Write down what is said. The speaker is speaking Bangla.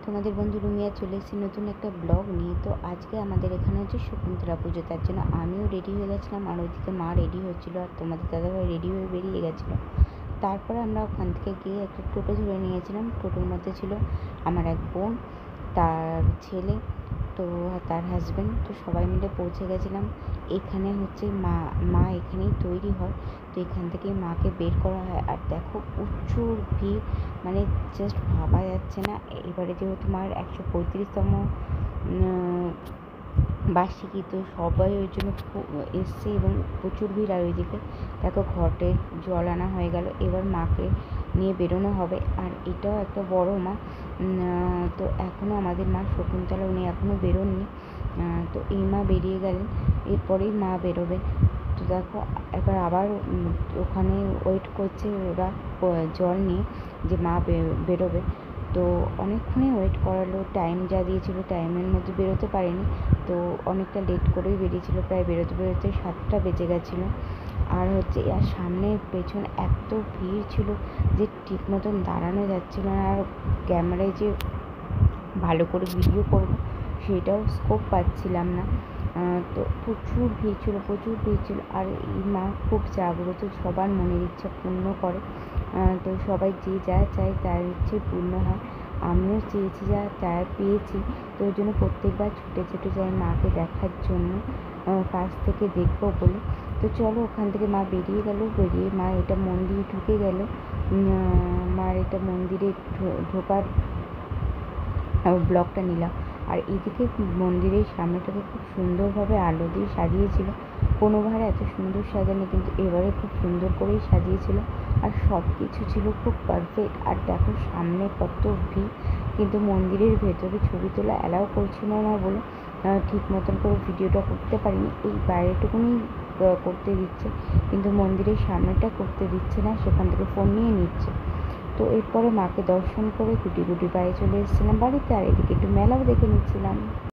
তোমাদের বন্ধু রুমিয়া চলে এসেছি নতুন একটা ব্লগ নিয়ে। তো আজকে আমাদের এখানে হচ্ছে শকুন্তলা পুজো, তার জন্য আমিও রেডি হয়ে গেছিলাম, আর ওইদিকে মা রেডি হচ্ছিলো, আর তোমাদের দাদাভাই রেডি হয়ে বেরিয়ে গেছিলো। তারপরে আমরা ওখান থেকে গিয়ে একটা টোটো ধরে নিয়েছিলাম। টোটোর মধ্যে ছিল আমার এক বোন, তার ছেলে, তো তার হাজব্যান্ড, তো সবাই মিলে পৌঁছে গেছিলাম। এখানে হচ্ছে মা এখানেই তৈরি হয়, তো এখান থেকেই মাকে বের করা হয়। আর দেখো প্রচুর ভিড়, মানে জাস্ট ভাবা যাচ্ছে না। এবারে যেহেতু মার 135তম বার্ষিকী, তো সবাই ওই জন্য এসছে এবং প্রচুর ভিড়। আর ওইদিকে দেখো ঘটে জল আনা হয়ে গেল, এবার মাকে নিয়ে বেরোনো হবে। আর এটাও একটা বড় মা, তো এখনও আমাদের মা শকুন্তলা উনি এখনও বেরোননি। তো এই মা বেরিয়ে গেলেন, এরপরেই মা বেরোবে। তো দেখো এবার আবার ওখানে ওয়েট করছে ওরা জল নিয়ে, যে মা বেরোবে। তো অনেকক্ষণই ওয়েট করালো, টাইম যা দিয়েছিল টাইমের মধ্যে বেরোতে পারেনি, তো অনেকটা লেট করেই বেরিয়েছিল, প্রায় বেরোতে 7টা বেজে গেছিলো। আর হচ্ছে আর সামনে পেছন এত ভিড় ছিল যে ঠিক মতন দাঁড়ানো যাচ্ছিল না, আর ক্যামেরায় যে ভালো করে ভিডিও করব সেটাও স্কোপ পাচ্ছিলাম না। তো প্রচুর ভিড় ছিল। আর এই মা খুব জাগ্রত, সবার মনের ইচ্ছা পূর্ণ করে। তো সবাই যে যা চায় তার ইচ্ছে পূর্ণ হয়। আমিও চেয়েছি, যা তার পেয়েছি, তো ওই জন্য প্রত্যেকবার ছুটে যাই মাকে দেখার জন্য, কাছ থেকে দেখবো বলে। তো চলো, ওখান থেকে মা বেরিয়ে মা এটা মন্দিরে ঢুকে গেল। মার এটা মন্দিরে ঢোকার ব্লগটা নিলাম। আর এদিকে মন্দিরের সামনেটাকে খুব সুন্দরভাবে আলো দিয়ে সাজিয়েছিল। কোনোবার এত সুন্দর সাজানো, কিন্তু এবারে খুব সুন্দর করেই সাজিয়েছিল, আর সব কিছু ছিল খুব পারফেক্ট। আর দেখো সামনে কত ভিড়, কিন্তু মন্দিরের ভেতরে ছবি তোলা অ্যালাউ করছিল না বলে ঠিক মতন করে ভিডিওটা করতে পারিনি। এই বাইরেটুকুনি করতে দিচ্ছে, কিন্তু মন্দিরের সামনেটা করতে দিচ্ছে না, সেখান থেকে ফোন নিয়ে নিচ্ছে। তো এরপরে মাকে দর্শন করে গুটি পায়ে চলে এসেছিলাম বাড়িতে, আর এদিকে একটু মেলাও দেখে নিচ্ছিলাম।